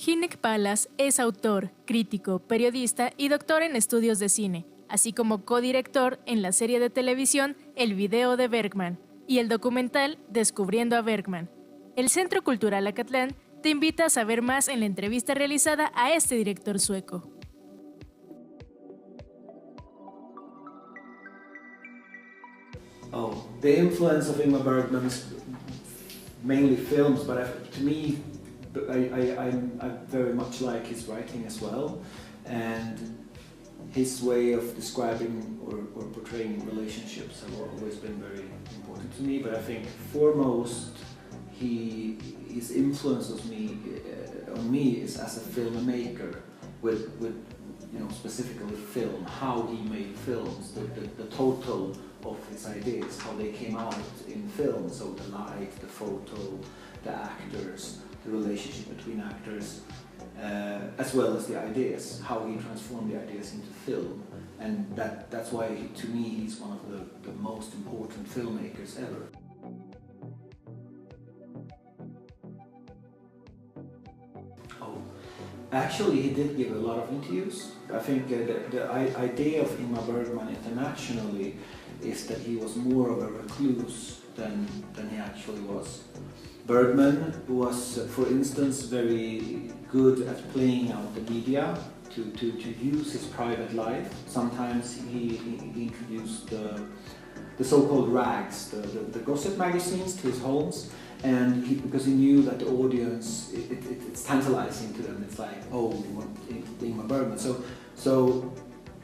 Hynek Pallas es autor, crítico, periodista y doctor en estudios de cine, así como codirector en la serie de televisión El video de Bergman y el documental Descubriendo a Bergman. El Centro Cultural Acatlán te invita a saber más en la entrevista realizada a este director sueco. Oh, the influence of Ingmar Bergman is mainly films, but to me, I very much like his writing as well, and his way of describing or portraying relationships have always been very important to me. But I think foremost, his influence on me is as a filmmaker with specifically film, how he made films, the total of his ideas, how they came out in film, so the light, the photo, the actors, the relationship between actors, as well as the ideas, how he transformed the ideas into film. And that's why, to me, he's one of the most important filmmakers ever. Actually, he did give a lot of interviews. I think the idea of Ingmar Bergman internationally is that he was more of a recluse than he actually was. Bergman was, for instance, very good at playing out the media to use his private life. Sometimes he introduced the so-called rags, the gossip magazines, to his homes. And because he knew that the audience, it's tantalizing to them. It's like, oh, we want Ingmar Bergman.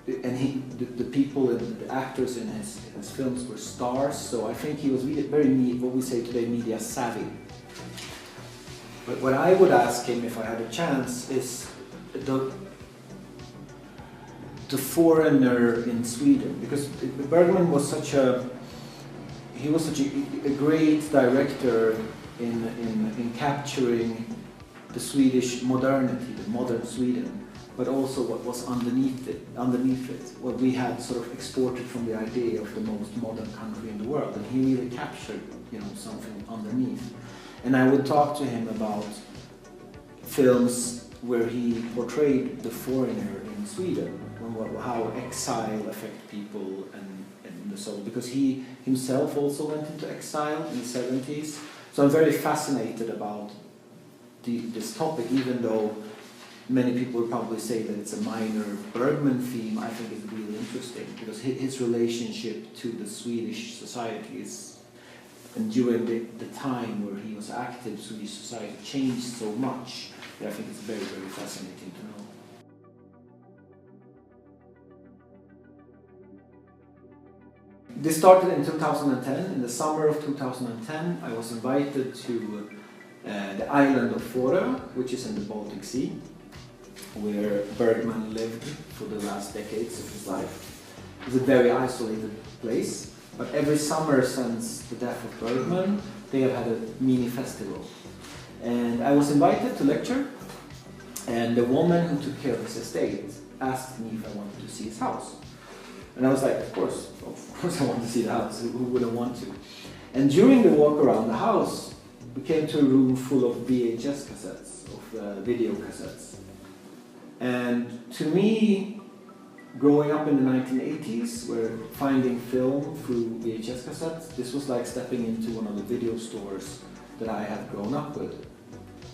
The people and the actors in his films were stars. So I think he was really very, what we say today, media savvy. But what I would ask him if I had a chance is the foreigner in Sweden, because Bergman was such a great director in capturing the Swedish modernity, the modern Sweden, but also what was underneath it, what we had sort of exported from the idea of the most modern country in the world, and he really captured, something underneath. And I would talk to him about films where he portrayed the foreigner in Sweden, how exile affects people and the soul, because he himself also went into exile in the 70s. So I'm very fascinated about this topic, even though many people would probably say that it's a minor Bergman theme. I think it's really interesting because his relationship to the Swedish society and during the time where he was active, Swedish society changed so much that I think it's very, very fascinating to know. This started in 2010. In the summer of 2010, I was invited to the island of Fårö, which is in the Baltic Sea, where Bergman lived for the last decades of his life. It's a very isolated place, but every summer since the death of Bergman, they have had a mini festival. And I was invited to lecture, and the woman who took care of his estate asked me if I wanted to see his house. And I was like, of course I want to see the house, who wouldn't want to? And during the walk around the house, we came to a room full of VHS cassettes, of video cassettes. And to me, growing up in the 1980s, where finding film through VHS cassettes, this was like stepping into one of the video stores that I had grown up with.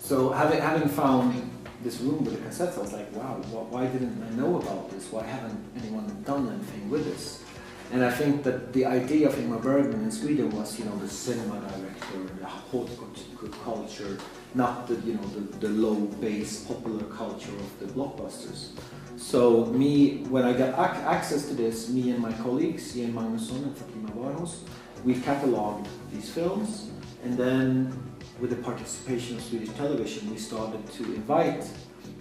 So having found this room with the cassettes, I was like, wow, why didn't I know about this? Why haven't anyone done anything with this? And I think that the idea of Ingmar Bergman in Sweden was, the cinema director, the haute couture culture, not the low base popular culture of the blockbusters. So when I got access to this, me and my colleagues, Ian Magnusson and Fatima Barhos, we catalogued these films, and then with the participation of Swedish television, we started to invite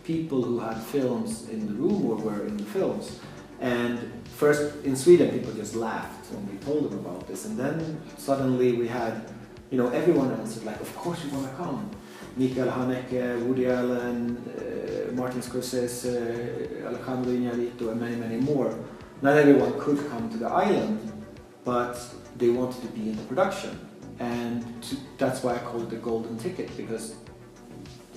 people who had films in the room or were in the films. And first, in Sweden, people just laughed when we told them about this. And then suddenly we had, everyone answered like, of course we want to come. Mikael Haneke, Woody Allen, Martin Scorsese, Alejandro Iñárritu, and many, many more. Not everyone could come to the island, but they wanted to be in the production. And that's why I call it the golden ticket, because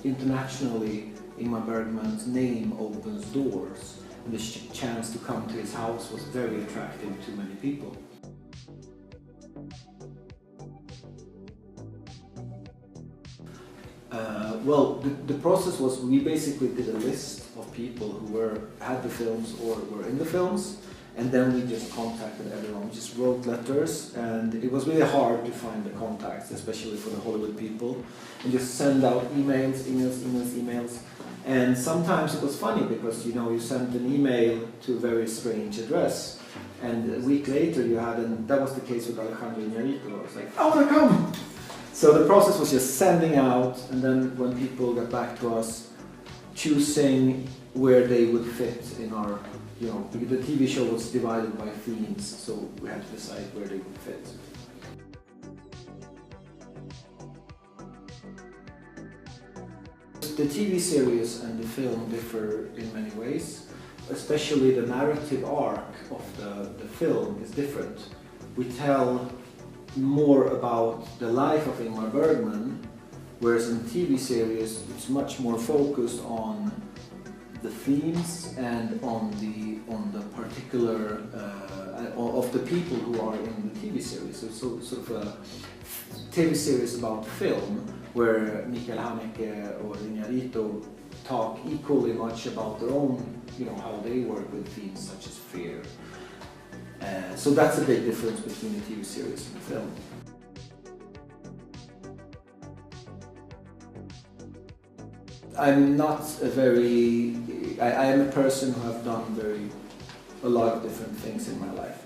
internationally Ingmar Bergman's name opens doors, and the chance to come to his house was very attractive to many people. Well, the process was we basically did a list of people who had the films or were in the films, and then we just contacted everyone. We just wrote letters, and it was really hard to find the contacts, especially for the Hollywood people, and just send out emails. And sometimes it was funny because, you know, you sent an email to a very strange address, and a week later you had, and that was the case with Alejandro Iñárritu. I was like, I want to come! So the process was just sending out, and then when people got back to us, choosing where they would fit in our, you know, because the TV show was divided by themes, so we had to decide where they would fit. The TV series and the film differ in many ways, especially the narrative arc of the film is different. We tell more about the life of Ingmar Bergman, whereas in the TV series it's much more focused on the themes and on the particular of the people who are in the TV series. So it's sort of a TV series about film, where Hynek or Iñárritu talk equally much about their own, you know, how they work with themes such as fear. So that's a big difference between the TV series and the film. I'm not a very... I am a person who have done a lot of different things in my life.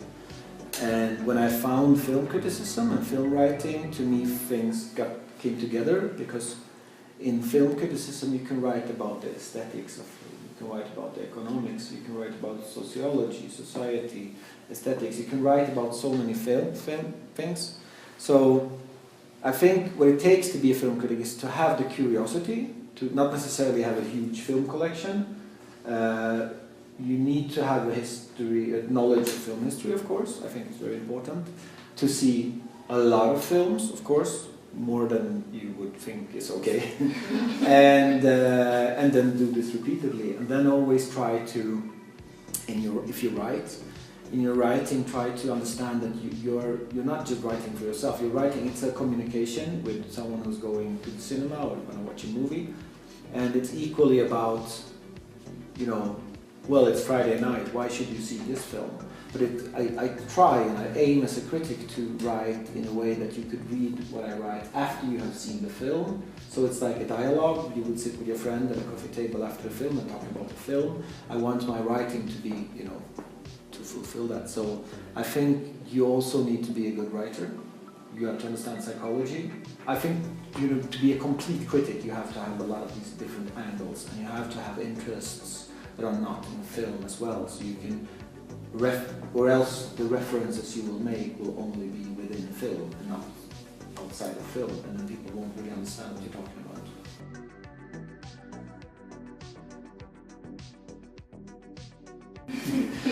And when I found film criticism and film writing, to me things came together, because in film criticism you can write about the aesthetics of film, you can write about the economics, you can write about sociology, society, aesthetics, you can write about so many film things. So I think what it takes to be a film critic is to have the curiosity, to not necessarily have a huge film collection. You need to have a history, a knowledge of film history, of course. I think it's very important to see a lot of films, of course, more than you would think is okay, and then do this repeatedly, and then always try to, if you write, in your writing, try to understand that you're not just writing for yourself. You're writing; it's a communication with someone who's going to the cinema or going to watch a movie, and it's equally about, you know, well, it's Friday night, why should you see this film? But I try and I aim as a critic to write in a way that you could read what I write after you have seen the film. So it's like a dialogue. You would sit with your friend at a coffee table after the film and talk about the film. I want my writing to be, you know, to fulfill that. So I think you also need to be a good writer. You have to understand psychology. I think, you know, to be a complete critic, you have to have a lot of these different angles, and you have to have interests that are not in film as well, so you can or else the references you will make will only be within film and not outside of film, and then people won't really understand what you're talking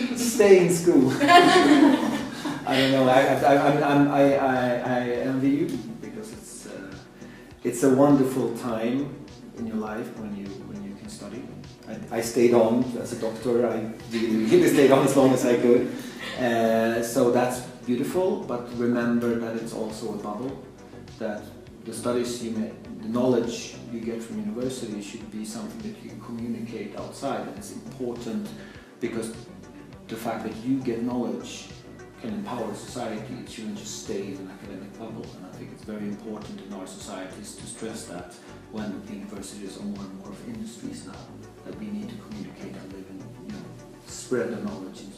about. Stay in school. I don't know. I envy you, because it's a wonderful time in your life when you can study. I stayed on as a doctor. I really stayed on as long as I could. So that's beautiful, but remember that it's also a bubble, that the studies you make, the knowledge you get from university should be something that you can communicate outside, and it's important because the fact that you get knowledge can empower society. It shouldn't just stay in an academic bubble, and I think it's very important in our societies to stress that when the universities are more and more of industries now, that we need to communicate and live and, you know, spread the knowledge into